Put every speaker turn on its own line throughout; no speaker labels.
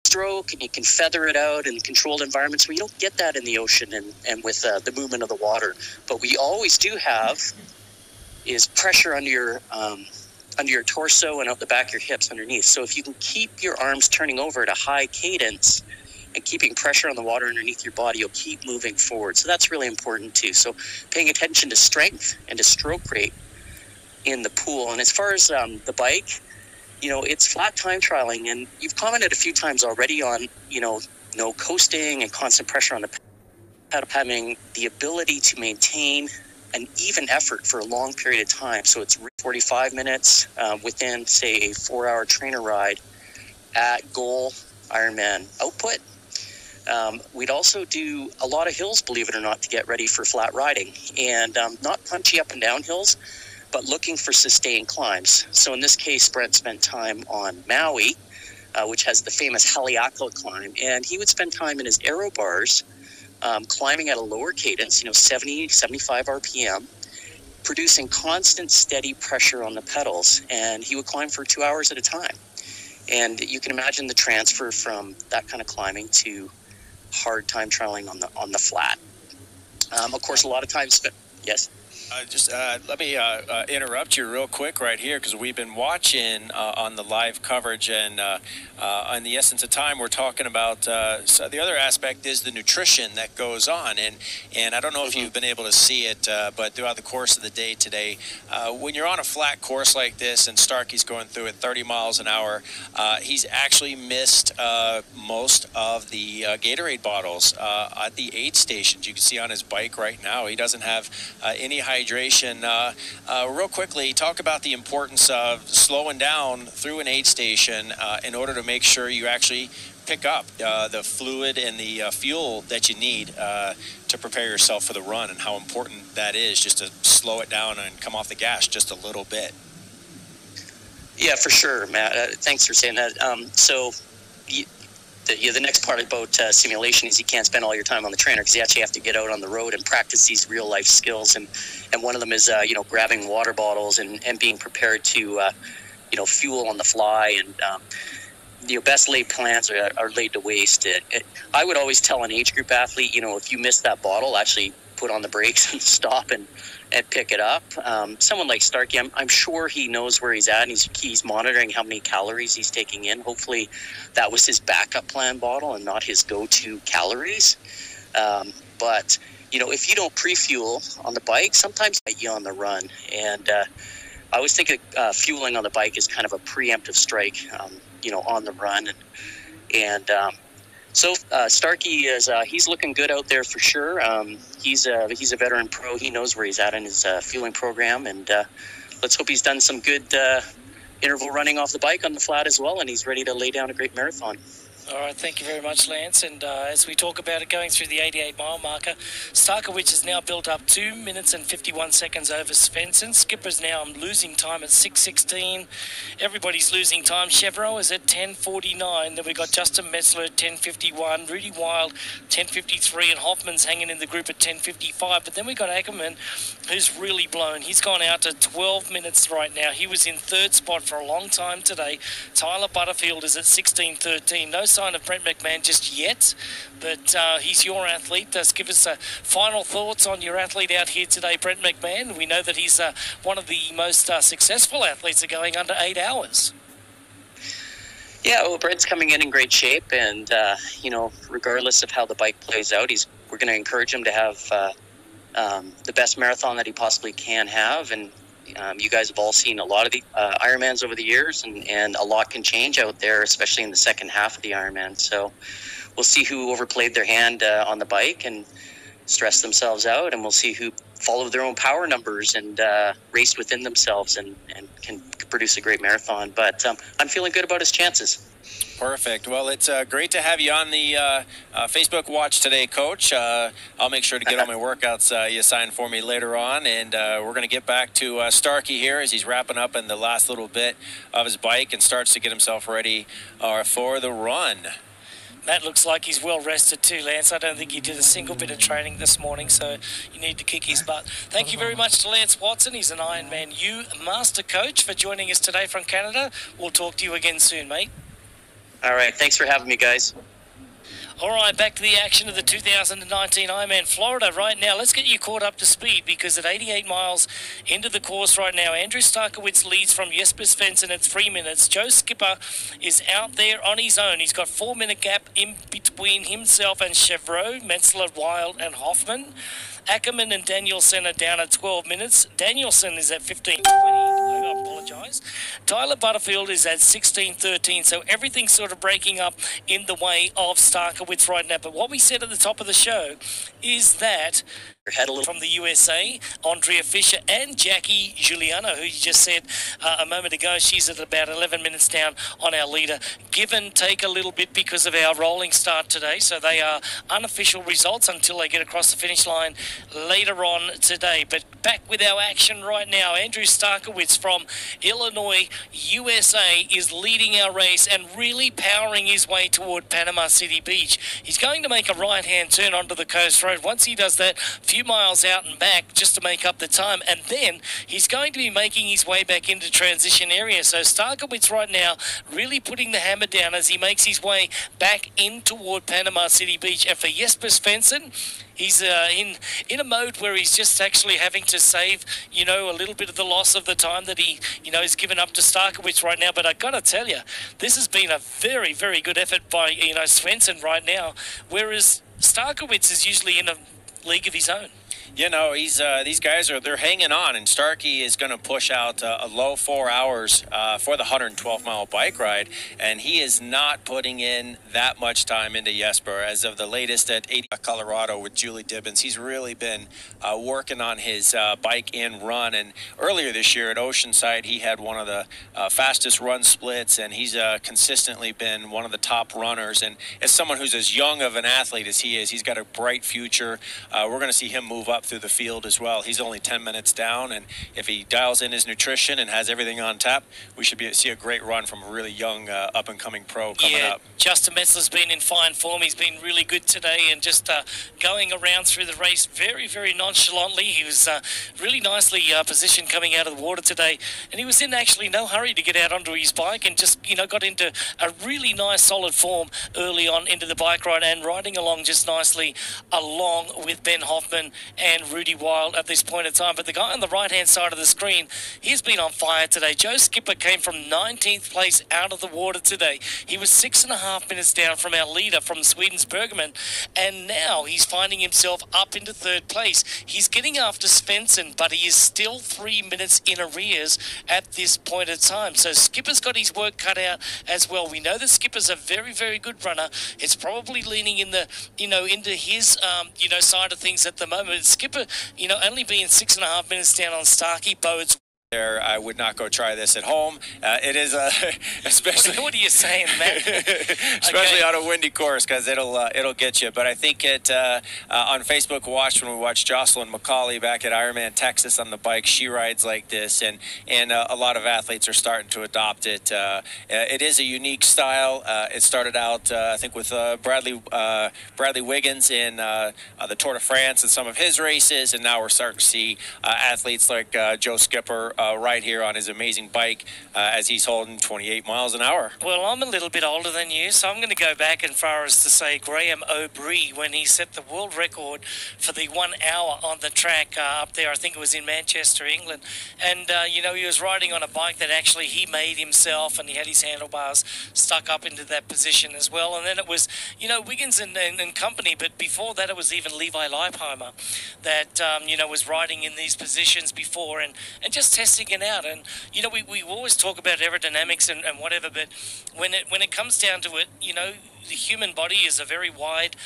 stroke and you can feather it out in controlled environments where you don't get that in the ocean and with the movement of the water. But we always do have is pressure under your torso and out the back of your hips underneath. So if you can keep your arms turning over at a high cadence and keeping pressure on the water underneath your body, you'll keep moving forward. So that's really important too. So paying attention to strength and to stroke rate in the pool. And as far as the bike, it's flat time trialing, and you've commented a few times already on, no coasting and constant pressure on the pedal, having the ability to maintain an even effort for a long period of time. So it's 45 minutes within, say, a 4-hour trainer ride at goal Ironman output. We'd also do a lot of hills, believe it or not, to get ready for flat riding, and not punchy up and down hills, but looking for sustained climbs. So in this case, Brent spent time on Maui, which has the famous Haleakala climb, and he would spend time in his aero bars climbing at a lower cadence, 70, 75 RPM, producing constant, steady pressure on the pedals, and he would climb for 2 hours at a time. And you can imagine the transfer from that kind of climbing to hard time trialing on the flat. Of course, a lot of times, yes?
Let me interrupt you real quick right here, because we've been watching on the live coverage, and in the essence of time, we're talking about so the other aspect is the nutrition that goes on, and I don't know if you've been able to see it, but throughout the course of the day today, when you're on a flat course like this, and Starkey's going through at 30 miles an hour, he's actually missed most of the Gatorade bottles at the aid stations. You can see on his bike right now, he doesn't have any hydration. Real quickly, talk about the importance of slowing down through an aid station in order to make sure you actually pick up the fluid and the fuel that you need to prepare yourself for the run, and how important that is, just to slow it down and come off the gas just a little bit.
Yeah, for sure, Matt. Thanks for saying that. The next part about simulation is you can't spend all your time on the trainer, because you actually have to get out on the road and practice these real life skills. And one of them is, grabbing water bottles and being prepared to, fuel on the fly. And, best laid plans are laid to waste. I would always tell an age group athlete, if you miss that bottle, actually put on the brakes and stop and pick it up. Someone like Starkey, I'm sure he knows where he's at, and he's monitoring how many calories he's taking in. Hopefully that was his backup plan bottle and not his go-to calories. But if you don't pre-fuel on the bike, sometimes you on the run. And I always think fueling on the bike is kind of a preemptive strike, on the run. So Starkey he's looking good out there for sure. He's a veteran pro. He knows where he's at in his fueling program, and let's hope he's done some good interval running off the bike on the flat as well, and he's ready to lay down a great marathon.
All right, thank you very much, Lance. And as we talk about it, going through the 88-mile marker, Starkowicz has now built up 2 minutes and 51 seconds over Svensson. Skipper's now losing time at 6:16. Everybody's losing time. Chevrolet is at 10:49. Then we've got Justin Metzler at 10:51, Rudy Wild 10:53, and Hoffman's hanging in the group at 10:55. But then we've got Ackerman, who's really blown. He's gone out to 12 minutes right now. He was in third spot for a long time today. Tyler Butterfield is at 16:13. No sign of Brent McMahon just yet, but he's your athlete. Just give us final thoughts on your athlete out here today, Brent McMahon. We know that he's one of the most successful athletes at going under 8 hours.
Yeah, well, Brent's coming in great shape, and regardless of how the bike plays out, we're going to encourage him to have the best marathon that he possibly can have. And you guys have all seen a lot of the Ironmans over the years, and a lot can change out there, especially in the second half of the Ironman. So we'll see who overplayed their hand on the bike and stressed themselves out, and we'll see who followed their own power numbers and raced within themselves and can produce a great marathon. But I'm feeling good about his chances.
Perfect. Well, it's great to have you on the Facebook Watch today, Coach. I'll make sure to get all my workouts you assigned for me later on, and we're going to get back to Starkey here as he's wrapping up in the last little bit of his bike and starts to get himself ready for the run.
That looks like he's well rested too, Lance. I don't think he did a single bit of training this morning, so you need to kick his butt. Thank you very much to Lance Watson. He's an Ironman U Master Coach for joining us today from Canada. We'll talk to you again soon, mate.
All right. Thanks for having me, guys.
All right, back to the action of the 2019 Ironman Florida right now. Let's get you caught up to speed because at 88 miles into the course right now, Andrew Starkowitz leads from Jesper Svensson at 3 minutes. Joe Skipper is out there on his own. He's got 4-minute gap in between himself and Chevreau, Metzler, Wild and Hoffman. Ackerman and Danielson are down at 12 minutes. Danielson is at 15:20. I apologise. Tyler Butterfield is at 16:13. So everything's sort of breaking up in the way of Starkowitz right now. But what we said at the top of the show is that from the USA, Andrea Fisher and Jackie Giuliano, who you just said a moment ago, she's at about 11 minutes down on our leader. Give and take a little bit because of our rolling start today. So they are unofficial results until they get across the finish line later on today. But back with our action right now. Andrew Starkowitz from Illinois, USA, is leading our race and really powering his way toward Panama City Beach. He's going to make a right-hand turn onto the coast road. Once he does that, few miles out and back just to make up the time, and then he's going to be making his way back into transition area. So Starkowitz right now really putting the hammer down as he makes his way back in toward Panama City Beach. And for Jesper Svensson, he's in a mode where he's just actually having to save, a little bit of the loss of the time that he, is given up to Starkowitz right now. But I got to tell you, this has been a very, very good effort by, Svensson right now, whereas Starkowitz is usually in a league of his own.
He's these guys they're hanging on, and Starkey is going to push out a low 4 hours for the 112-mile bike ride, and he is not putting in that much time into Jesper. As of the latest at 80 Colorado with Julie Dibbins, he's really been working on his bike and run, and earlier this year at Oceanside, he had one of the fastest run splits, and he's consistently been one of the top runners. And as someone who's as young of an athlete as he is, he's got a bright future. We're going to see him move up through the field as well. He's only 10 minutes down, and if he dials in his nutrition and has everything on tap, we should see a great run from a really young up-and-coming pro coming up.
Justin Metzler's been in fine form. He's been really good today and just going around through the race very, very nonchalantly. He was really nicely positioned coming out of the water today, and he was in actually no hurry to get out onto his bike and just, got into a really nice solid form early on into the bike ride and riding along just nicely along with Ben Hoffman and Rudy Wild at this point in time. But the guy on the right-hand side of the screen, he's been on fire today. Joe Skipper came from 19th place out of the water today. He was 6.5 minutes down from our leader from Sweden's Bergman, and now he's finding himself up into 3rd place. He's getting after Svensson, but he is still 3 minutes in arrears at this point in time. So Skipper's got his work cut out as well. We know that Skipper's a very, very good runner. It's probably leaning in the, into his, side of things at the moment. Skipper, only being 6.5 minutes down on Starkey bodes.
I would not go try this at home. It is especially.
What are you saying, Matt?
Especially on a windy course, because it'll get you. But I think on Facebook Watch, when we watched Jocelyn McCauley back at Ironman Texas on the bike, she rides like this, and a lot of athletes are starting to adopt it. It is a unique style. It started out I think with Bradley Wiggins in the Tour de France and some of his races, and now we're starting to see athletes like Joe Skipper right here on his amazing bike as he's holding 28 miles an hour.
Well, I'm a little bit older than you, so I'm going to go back as far as to say Graham O'Brien when he set the world record for the 1 hour on the track up there. I think it was in Manchester, England. And, he was riding on a bike that actually he made himself, and he had his handlebars stuck up into that position as well. And then it was, Wiggins and company, but before that it was even Levi Leipheimer that, was riding in these positions before and just testing it out. And we always talk about aerodynamics and whatever, but when it comes down to it, the human body is a very wide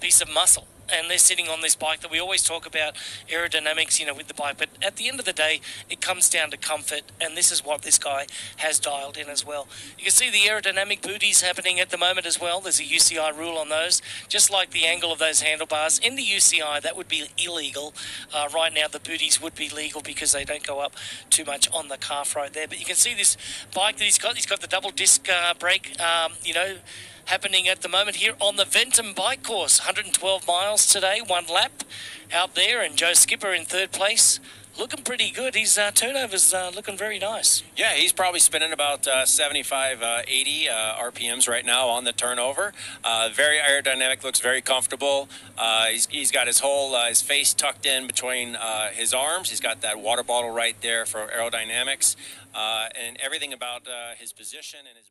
piece of muscle, and they're sitting on this bike that we always talk about aerodynamics, with the bike. But at the end of the day, it comes down to comfort, and this is what this guy has dialed in as well. You can see the aerodynamic booties happening at the moment as well. There's a UCI rule on those, just like the angle of those handlebars. In the UCI, that would be illegal. Right now, the booties would be legal because they don't go up too much on the calf right there. But you can see this bike that he's got the double disc brake, happening at the moment here on the Ventum bike course. 112 miles today, 1 lap out there, and Joe Skipper in third place. Looking pretty good. His turnover's looking very nice.
Yeah, he's probably spinning about 75, 80 RPMs right now on the turnover. Very aerodynamic, looks very comfortable. He's got his whole his face tucked in between his arms. He's got that water bottle right there for aerodynamics, and everything about his position and his